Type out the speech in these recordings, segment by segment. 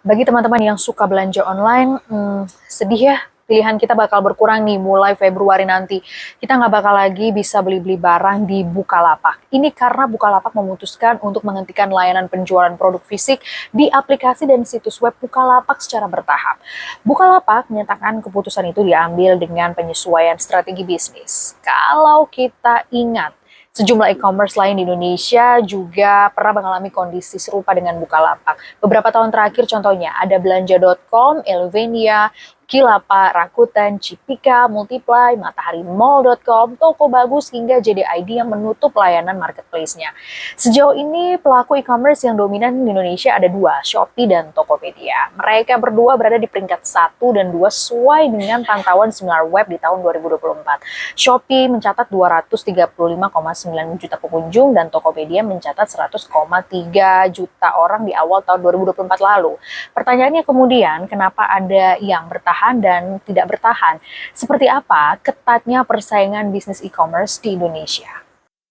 Bagi teman-teman yang suka belanja online, sedih ya, pilihan kita bakal berkurang nih mulai Februari nanti. Kita nggak bakal lagi bisa beli-beli barang di Bukalapak. Ini karena Bukalapak memutuskan untuk menghentikan layanan penjualan produk fisik di aplikasi dan situs web Bukalapak secara bertahap. Bukalapak menyatakan keputusan itu diambil dengan penyesuaian strategi bisnis. Kalau kita ingat, sejumlah e-commerce lain di Indonesia juga pernah mengalami kondisi serupa dengan Bukalapak. Beberapa tahun terakhir contohnya ada belanja.com, Elevenia, Kilapa, Rakuten, Cipika, Multiply, MatahariMall.com, Toko Bagus, hingga JDID yang menutup layanan marketplace-nya. Sejauh ini pelaku e-commerce yang dominan di Indonesia ada dua, Shopee dan Tokopedia. Mereka berdua berada di peringkat 1 dan 2 sesuai dengan pantauan SimilarWeb di tahun 2024. Shopee mencatat 235,9 juta pengunjung dan Tokopedia mencatat 100,3 juta orang di awal tahun 2024 lalu. Pertanyaannya kemudian, kenapa ada yang bertahan dan tidak bertahan? Seperti apa ketatnya persaingan bisnis e-commerce di Indonesia?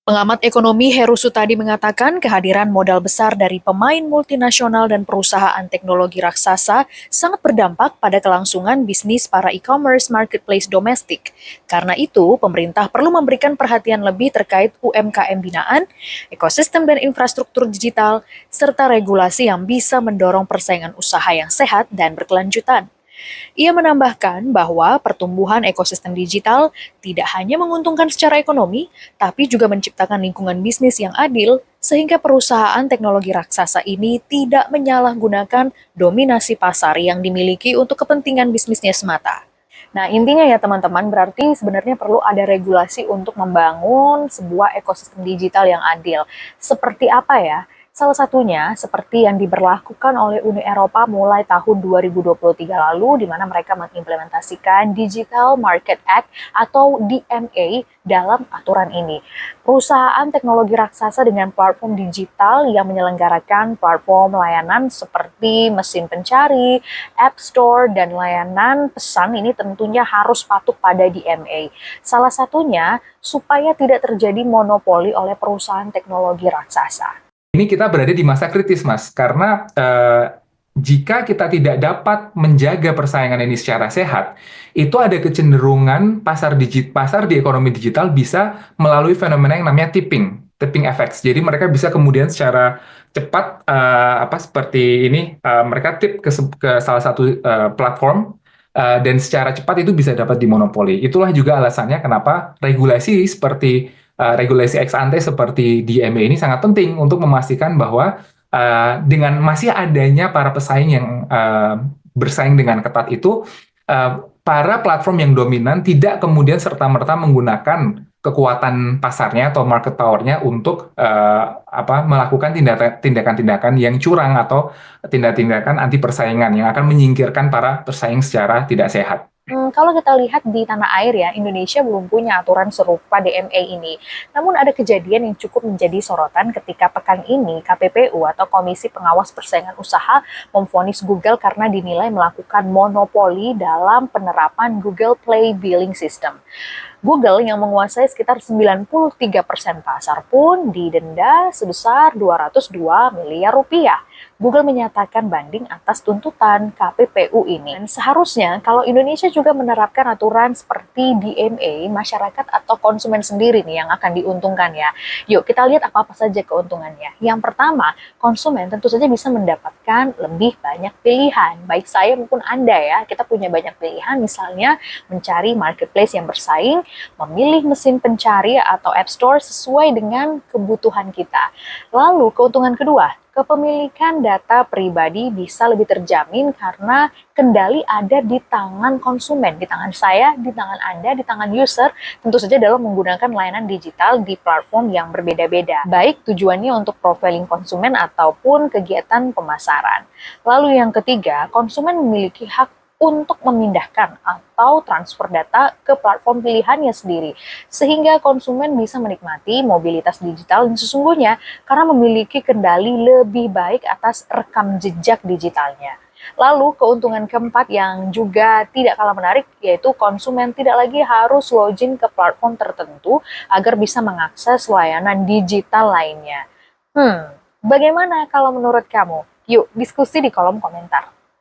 Pengamat ekonomi Heru Sutadi mengatakan kehadiran modal besar dari pemain multinasional dan perusahaan teknologi raksasa sangat berdampak pada kelangsungan bisnis para e-commerce marketplace domestik. Karena itu, pemerintah perlu memberikan perhatian lebih terkait UMKM binaan, ekosistem dan infrastruktur digital, serta regulasi yang bisa mendorong persaingan usaha yang sehat dan berkelanjutan. Ia menambahkan bahwa pertumbuhan ekosistem digital tidak hanya menguntungkan secara ekonomi, tapi juga menciptakan lingkungan bisnis yang adil, sehingga perusahaan teknologi raksasa ini tidak menyalahgunakan dominasi pasar yang dimiliki untuk kepentingan bisnisnya semata. Nah, intinya ya teman-teman, berarti sebenarnya perlu ada regulasi untuk membangun sebuah ekosistem digital yang adil. Seperti apa ya? Salah satunya seperti yang diberlakukan oleh Uni Eropa mulai tahun 2023 lalu, di mana mereka mengimplementasikan Digital Market Act atau DMA dalam aturan ini. Perusahaan teknologi raksasa dengan platform digital yang menyelenggarakan platform layanan seperti mesin pencari, App Store, dan layanan pesan ini tentunya harus patuh pada DMA. Salah satunya supaya tidak terjadi monopoli oleh perusahaan teknologi raksasa. Ini kita berada di masa kritis, Mas, karena jika kita tidak dapat menjaga persaingan ini secara sehat, itu ada kecenderungan pasar di ekonomi digital bisa melalui fenomena yang namanya tipping effects. Jadi mereka bisa kemudian secara cepat seperti ini, mereka tip ke salah satu platform. Dan secara cepat itu bisa dapat dimonopoli. Itulah juga alasannya kenapa regulasi ex ante seperti DMA ini sangat penting untuk memastikan bahwa dengan masih adanya para pesaing yang bersaing dengan ketat itu, para platform yang dominan tidak kemudian serta-merta menggunakan kekuatan pasarnya atau market power-nya untuk melakukan tindakan-tindakan yang curang atau tindakan-tindakan anti persaingan yang akan menyingkirkan para pesaing secara tidak sehat. Kalau kita lihat di tanah air ya, Indonesia belum punya aturan serupa DMA ini. Namun ada kejadian yang cukup menjadi sorotan ketika pekan ini KPPU atau Komisi Pengawas Persaingan Usaha memvonis Google karena dinilai melakukan monopoli dalam penerapan Google Play Billing System. Google yang menguasai sekitar 93% pasar pun didenda sebesar 202 miliar rupiah. Google menyatakan banding atas tuntutan KPPU ini. Dan seharusnya kalau Indonesia juga menerapkan aturan seperti DMA, masyarakat atau konsumen sendiri nih yang akan diuntungkan ya. Yuk kita lihat apa-apa saja keuntungannya. Yang pertama, konsumen tentu saja bisa mendapatkan lebih banyak pilihan. Baik saya maupun Anda ya, kita punya banyak pilihan, misalnya mencari marketplace yang bersaing, memilih mesin pencari atau App Store sesuai dengan kebutuhan kita. Lalu keuntungan kedua, kepemilikan data pribadi bisa lebih terjamin karena kendali ada di tangan konsumen, di tangan saya, di tangan Anda, di tangan user, tentu saja dalam menggunakan layanan digital di platform yang berbeda-beda, baik tujuannya untuk profiling konsumen ataupun kegiatan pemasaran. Lalu yang ketiga, konsumen memiliki hak untuk memindahkan atau transfer data ke platform pilihannya sendiri, sehingga konsumen bisa menikmati mobilitas digital yang sesungguhnya karena memiliki kendali lebih baik atas rekam jejak digitalnya. Lalu keuntungan keempat yang juga tidak kalah menarik yaitu konsumen tidak lagi harus login ke platform tertentu agar bisa mengakses layanan digital lainnya. Bagaimana kalau menurut kamu? Yuk diskusi di kolom komentar.